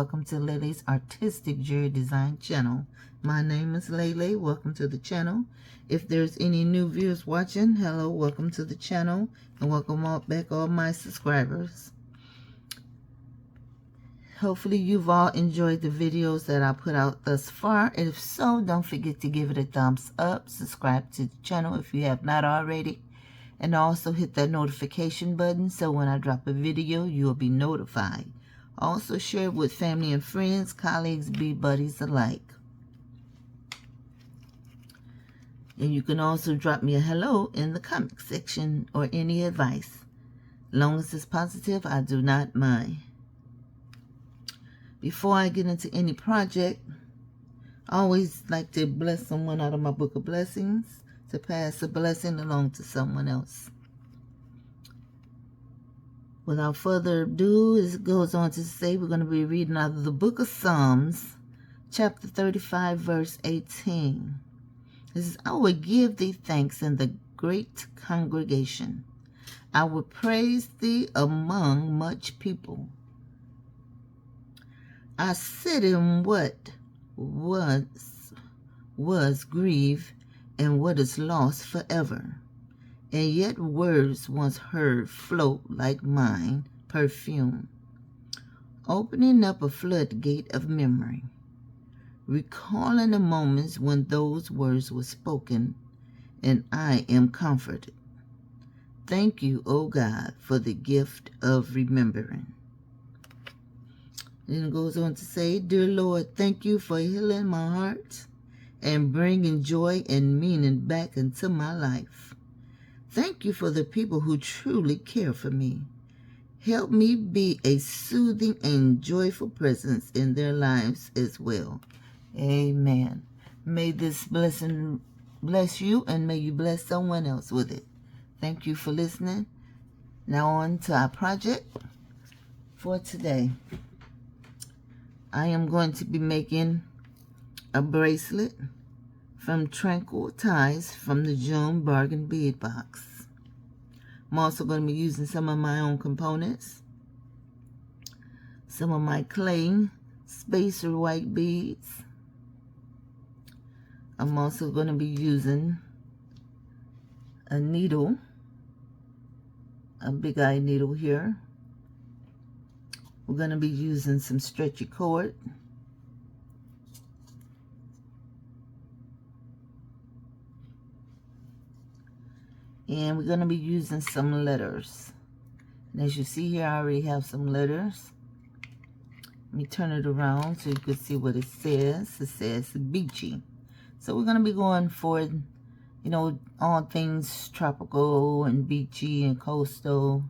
welcome to Lele's Artistic Jewelry Design channel. My name is Lele. Welcome to the channel. If there's any new viewers watching, hello, welcome to the channel, and welcome back all my subscribers. Hopefully you've all enjoyed the videos that I put out thus far. If so, don't forget to give it a thumbs up, subscribe to the channel if you have not already, and also hit that notification button so when I drop a video, you'll be notified. Also share it with family and friends, colleagues, bee buddies alike. And you can also drop me a hello in the comment section or any advice. Long as it's positive, I do not mind. Before I get into any project, I always like to bless someone out of my book of blessings, to pass a blessing along to someone else. Without further ado, it goes on to say we're going to be reading out of the book of Psalms, chapter 35, verse 18. It says, I will give thee thanks in the great congregation. I will praise thee among much people. I sit in what was grief and what is lost forever. And yet words once heard float like mine perfume, opening up a floodgate of memory, recalling the moments when those words were spoken, and I am comforted. Thank you, O God, for the gift of remembering. Then it goes on to say, Dear Lord, thank you for healing my heart and bringing joy and meaning back into my life. Thank you for the people who truly care for me. Help me be a soothing and joyful presence in their lives as well. Amen. May this blessing bless you, and may you bless someone else with it. Thank you for listening. Now on to our project for today. I am going to be making a bracelet from Tranquil Ties from the June Bargain Bead Box. I'm also going to be using some of my own components, some of my clay spacer white beads. I'm also going to be using a needle, a big eye needle here. We're going to be using some stretchy cord. And we're going to be using some letters. And as you see here, I already have some letters. Let me turn it around so you can see what it says. It says Beachy. So we're going to be going for, you know, all things tropical and beachy and coastal.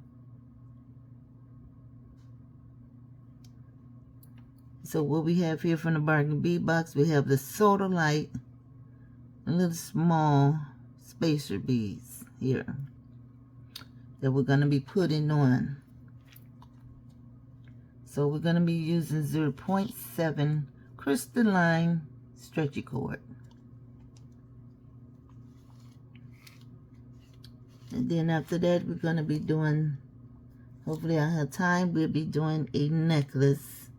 So what we have here from the Bargain Bead Box, we have the soda light and little small spacer beads here that we're going to be putting on. So we're going to be using 0.7 crystalline stretchy cord. And then after that, we're going to be doing, hopefully I have time, we'll be doing a necklace,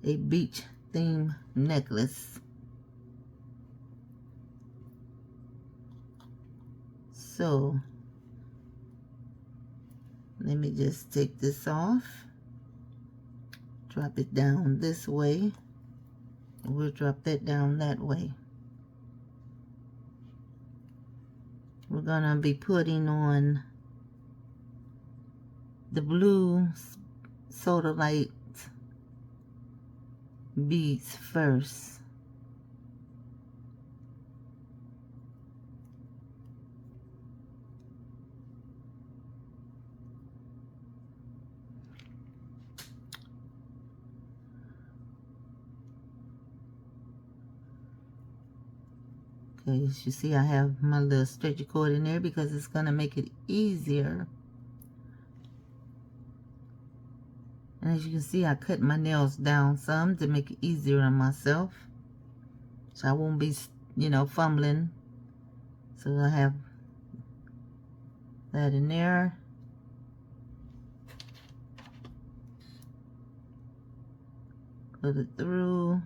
a beach theme necklace. So let me just take this off, drop it down this way, and we'll drop that down that way. We're gonna be putting on the blue soda light beads first. Okay, as you see, I have my little stretchy cord in there because it's going to make it easier. And as you can see, I cut my nails down some to make it easier on myself, so I won't be, you know, fumbling. So I have that in there. put it through.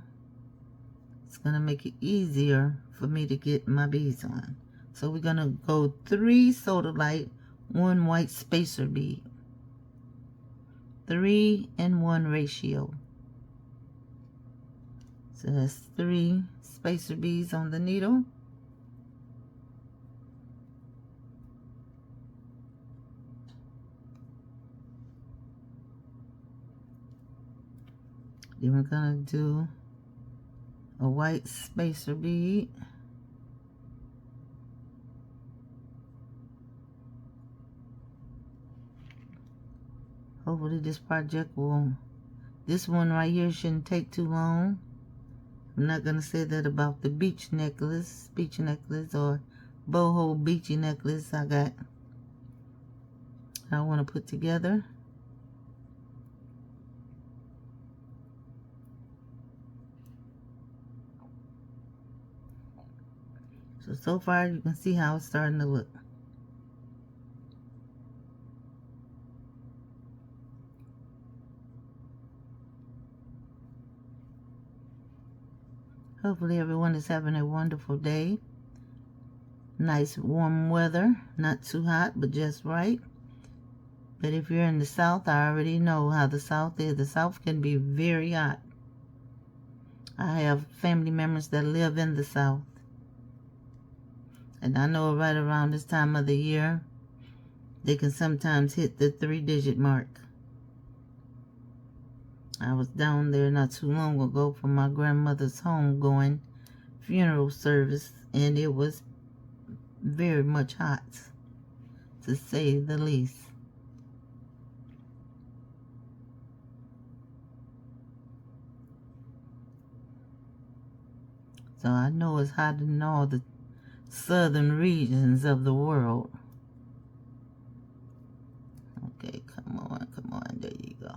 It's gonna make it easier for me to get my beads on. So we're gonna go 3 sodalite, 1 white spacer bead. 3-in-1 ratio. So that's 3 spacer beads on the needle. Then we're gonna do a white spacer bead. Hopefully this project this one right here shouldn't take too long. I'm not gonna say that about the beach necklace or boho beachy necklace I want to put together. So far you can see how it's starting to look. Hopefully everyone is having a wonderful day. Nice warm weather, not too hot, but just right. But if you're in the South, I already know how the South is. The South can be very hot. I have family members that live in the South. And I know right around this time of the year, they can sometimes hit the 3-digit mark. I was down there not too long ago for my grandmother's homegoing funeral service, and it was very much hot, to say the least. So I know it's hot in all the southern regions of the world. Okay, come on, there you go.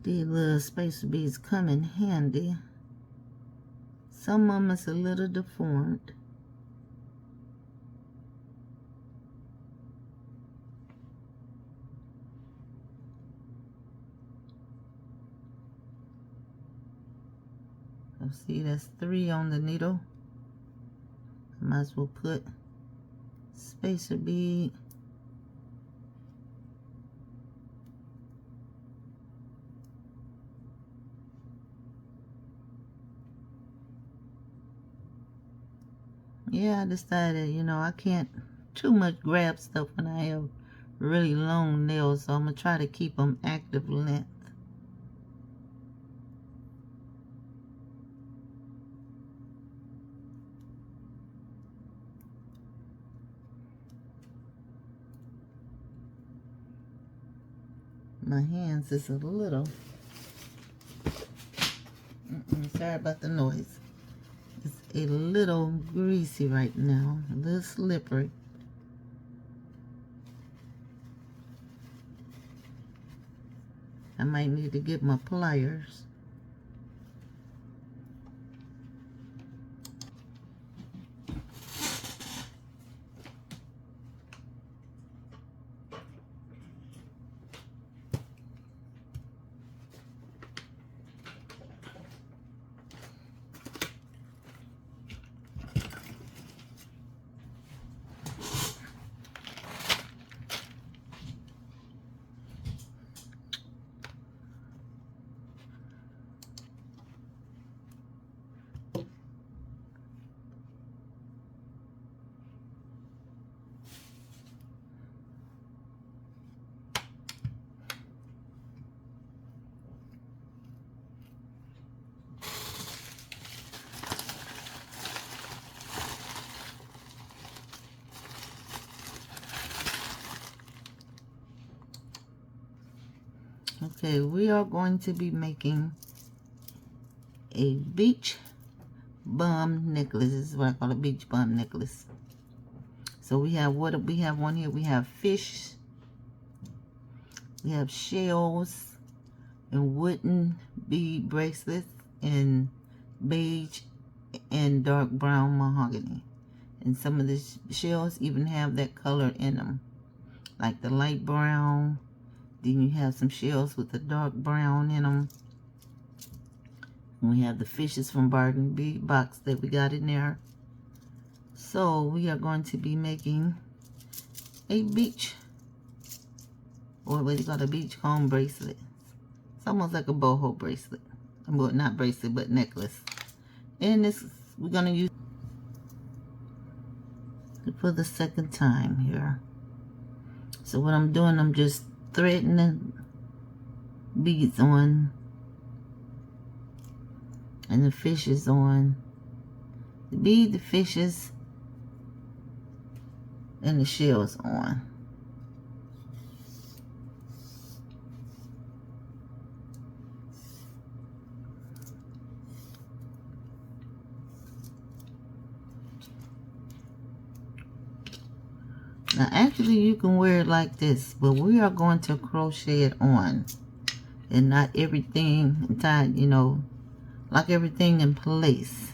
These little spacer beads come in handy. Some of them is a little deformed. So see, that's 3 on the needle. I might as well put spacer bead. Yeah, I decided, I can't too much grab stuff when I have really long nails, so I'm going to try to keep them active length. My hands is a little, sorry about the noise. It's a little greasy right now, a little slippery. I might need to get my pliers. Okay, we are going to be making a beach bum necklace. This is what I call a beach bum necklace. So we have what we have on here. We have fish, we have shells, and wooden bead bracelets in beige and dark brown mahogany. And some of the shells even have that color in them, like the light brown. Then you have some shells with the dark brown in them. And we have the fishes from Bargain Bead Box that we got in there. So we are going to be making a beach, or what do you call a beach comb bracelet. It's almost like a boho bracelet. Well, not bracelet, but necklace. And this we're gonna use it for the second time here. So what I'm doing, I'm just threading the beads on, and the fishes on. The bead, the fishes, and the shells on. Now actually you can wear it like this, but we are going to crochet it on, and not everything tied, you know, lock everything in place.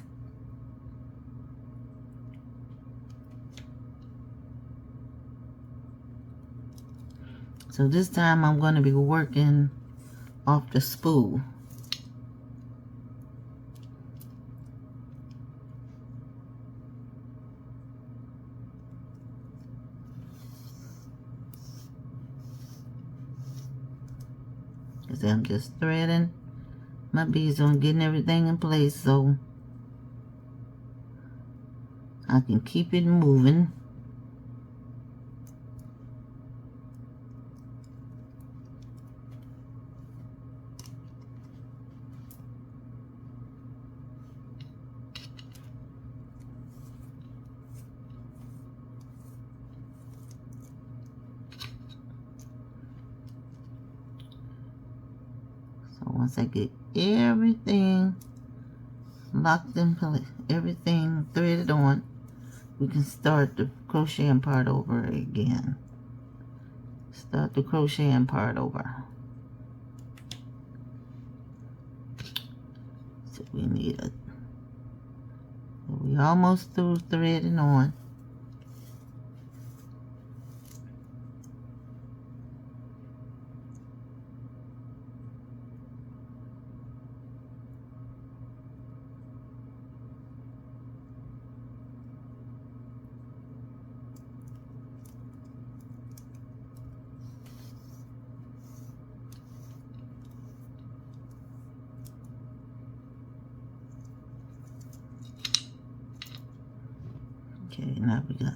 So this time I'm going to be working off the spool. Because I'm just threading my beads on, getting everything in place so I can keep it moving. So once I get everything locked in place, everything threaded on, we can start the crocheting part over again. Start the crocheting part over. So we need a, we almost through threading on. Okay, now we got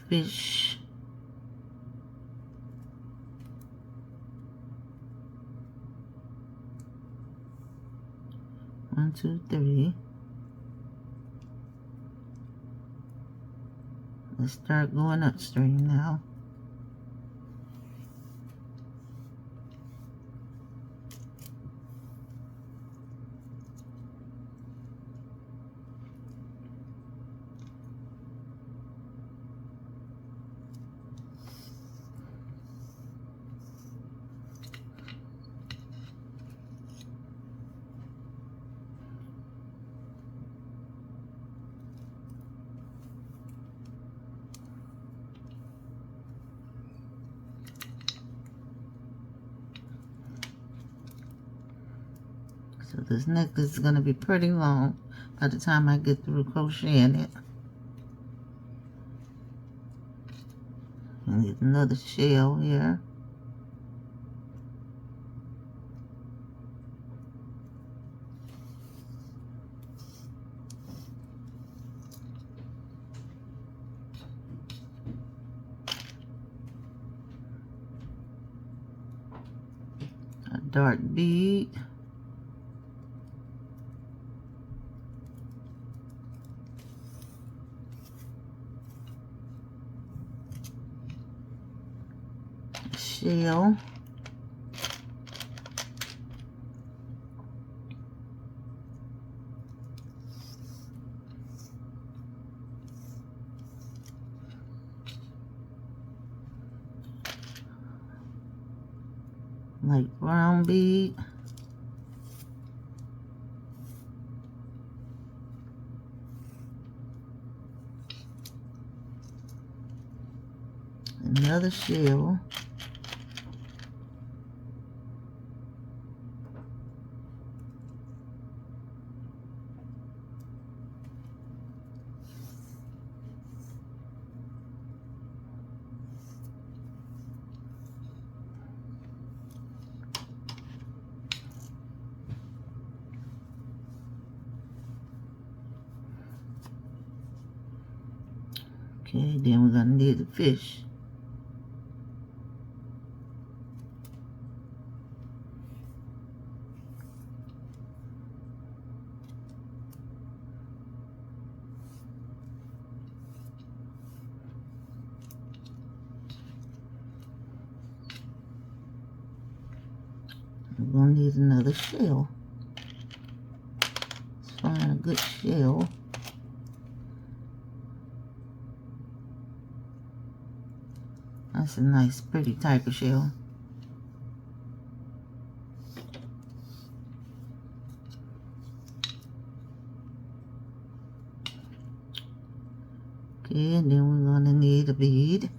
fish. One, two, three. Let's start going upstream now. So this necklace is going to be pretty long by the time I get through crocheting it. And there's another shell here. A dark bead. Shell. light brown bead, another shell, okay, then we're going to need the fish. We're going to need another shell. Let's find a good shell. That's a nice, pretty type of shell. Okay, and then we're going to need a bead.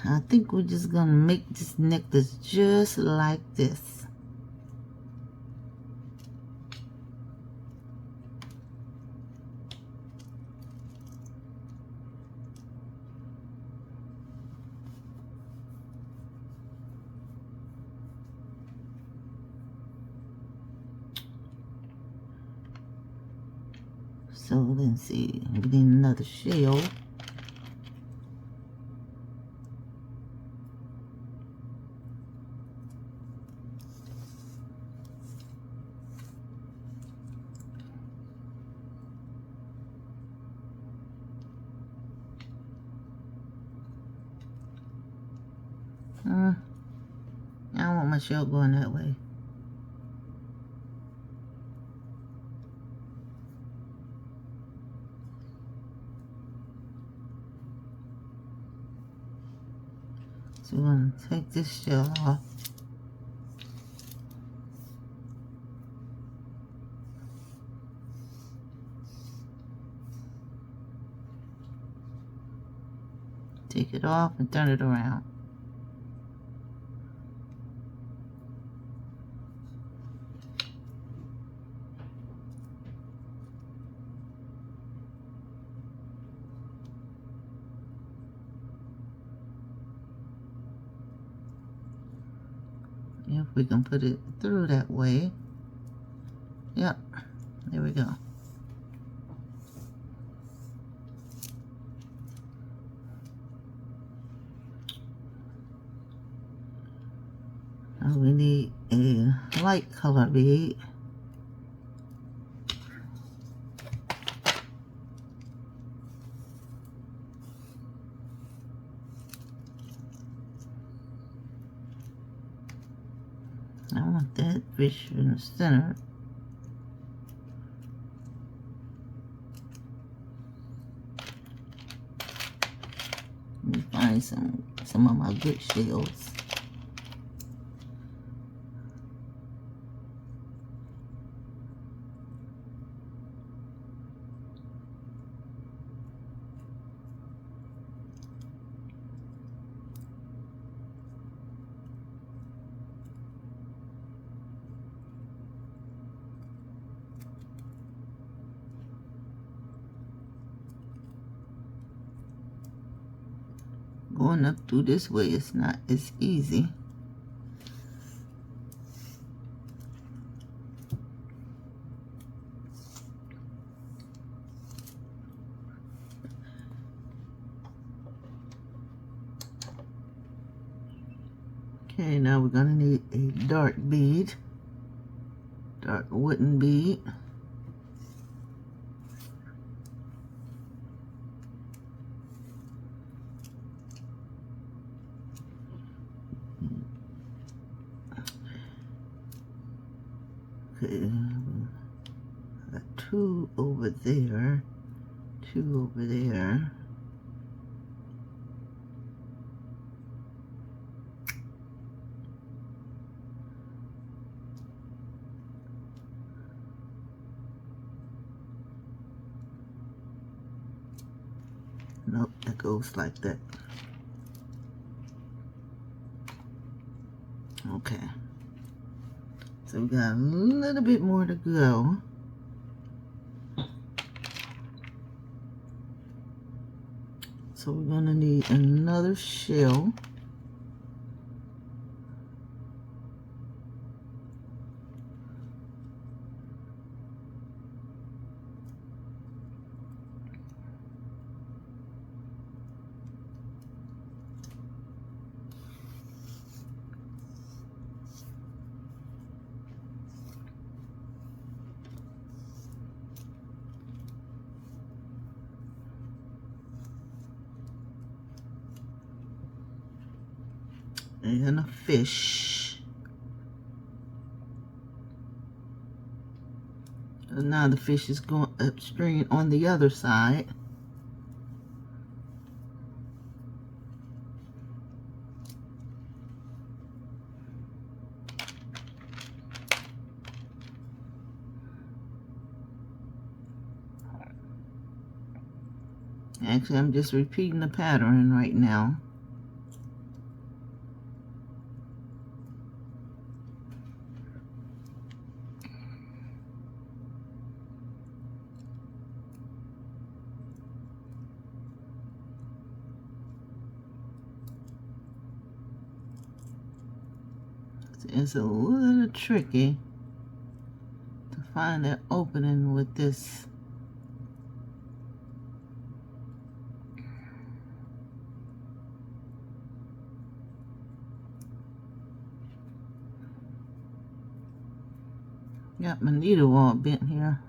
I think we're just going to make this necklace just like this. So let's see, we need another shell. I don't want my shell going that way. So we're going to take this shell off. Take it off and turn it around. If we can put it through that way. Yep, there we go. Now we need a light color bead. I want that fish in the center. Let me find some of my good shells. Going up through this way is not as easy. Okay, now we're going to need a dark bead, dark wooden bead. Okay, got two over there, two over there. Nope, that goes like that. Okay. So we got a little bit more to go. So we're gonna need another shell. And a fish. And now the fish is going upstream on the other side. Actually, I'm just repeating the pattern right now. It's a little tricky to find that opening with this. Got my needle all bent here.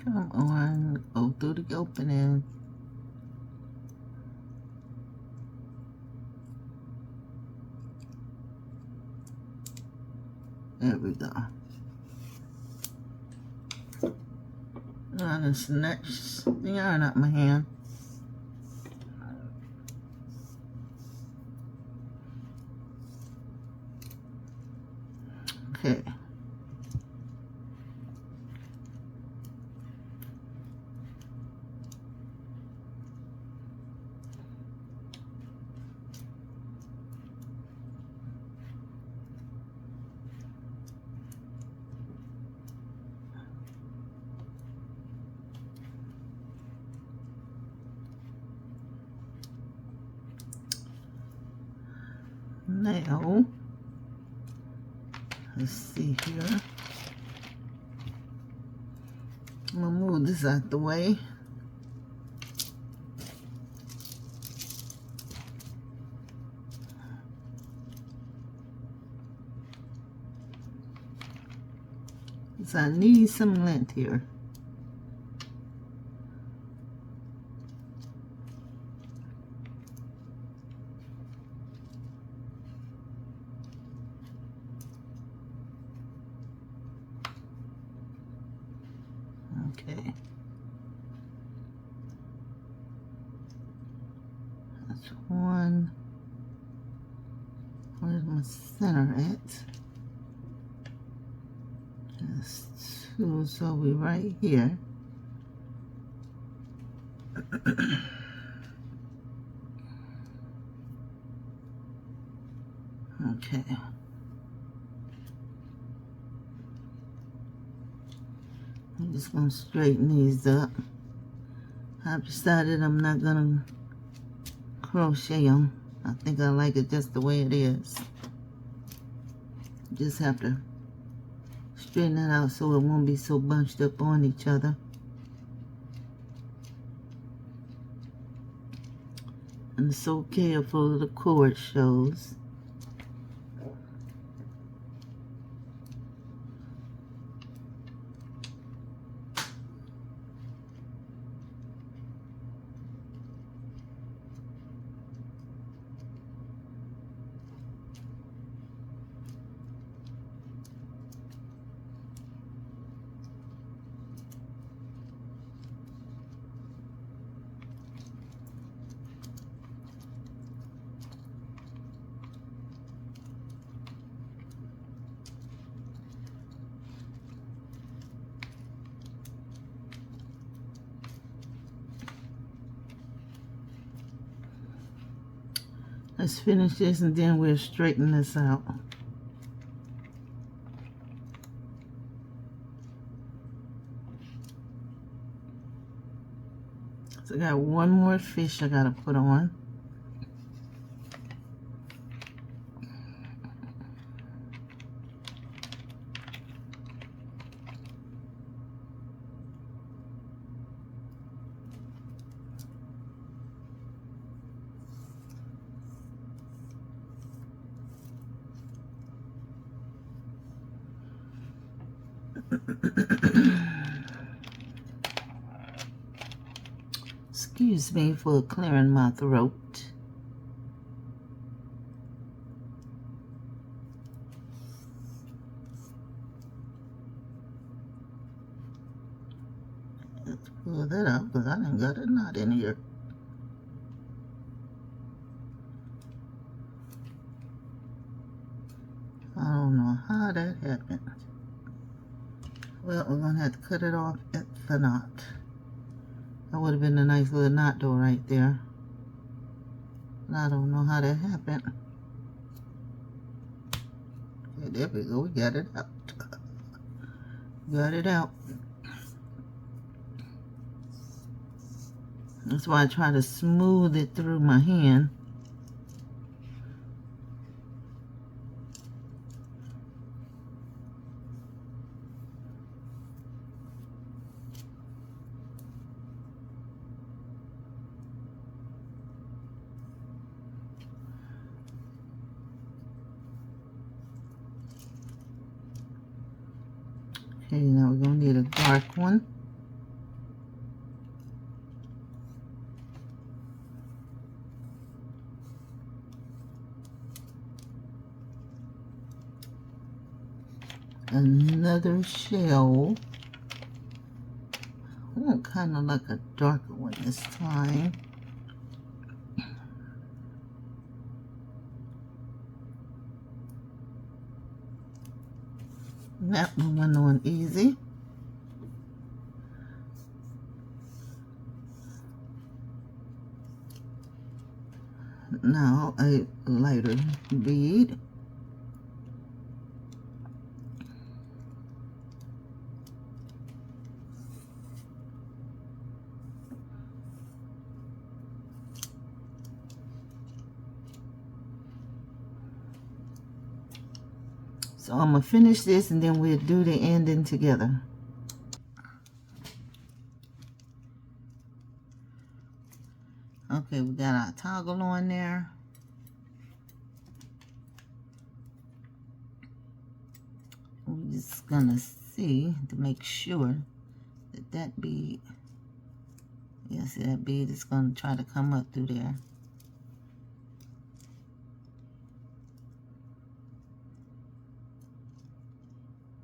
Come on, go through the opening. There we go. And snatch the yarn out my hand. Okay. Now, let's see here. I'm gonna move this out the way. So I need some length here. Okay. That's one. Where's my center at? That's two, so we right here. Okay. I'm just going to straighten these up. I've decided I'm not going to crochet them. I think I like it just the way it is. Just have to straighten it out so it won't be so bunched up on each other. And it's so careful the cord shows. Let's finish this and then we'll straighten this out. So I got one more fish I gotta put on. Excuse me for clearing my throat. Let's pull that up because I done got a knot in here. I don't know how that happened. Well, we're going to have to cut it off at the knot. That would have been a nice little knot though right there. And I don't know how that happened. Okay, there we go. We got it out. Got it out. That's why I try to smooth it through my hand. Okay, now we're going to need a dark one. Another shell. I want kind of like a darker one this time. That one went on easy. Now a lighter bead. So I'm going to finish this and then we'll do the ending together. Okay, we got our toggle on there. We're just going to see to make sure that that bead, yes, that bead is going to try to come up through there.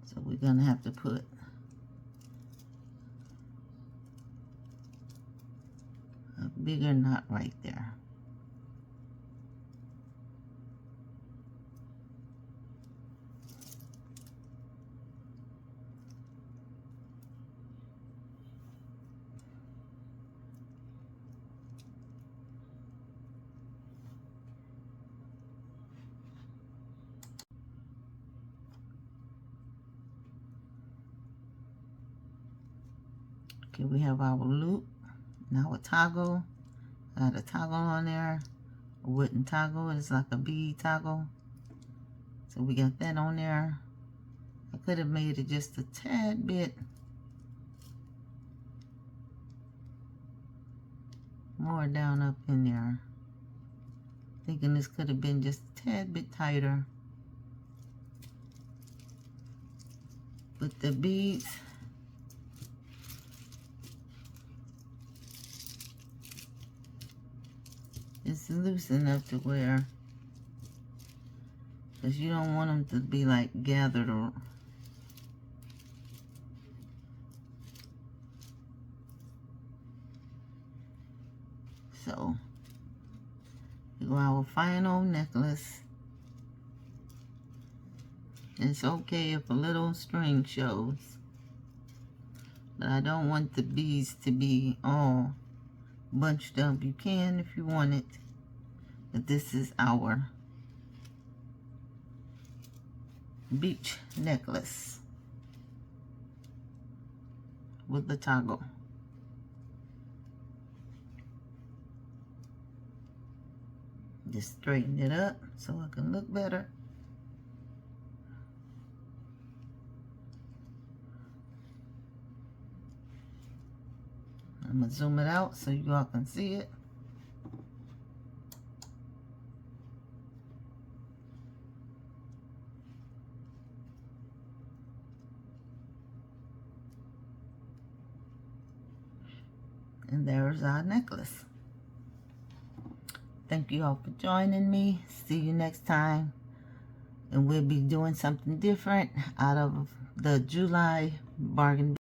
So we're going to have to put a bigger knot right there. Okay, we have our loop. Now a toggle. Got a toggle on there. A wooden toggle. It's like a bead toggle. So we got that on there. I could have made it just a tad bit more down up in there. Thinking this could have been just a tad bit tighter. But the beads, it's loose enough to wear, because you don't want them to be like gathered or so. We go our final necklace. It's okay if a little string shows, but I don't want the beads to be all bunched up. You can if you want it, This is our beach necklace with the toggle. Just straighten it up so it can look better. I'm going to zoom it out so you all can see it. And there's our necklace. Thank you all for joining me. See you next time. And we'll be doing something different out of the July bargain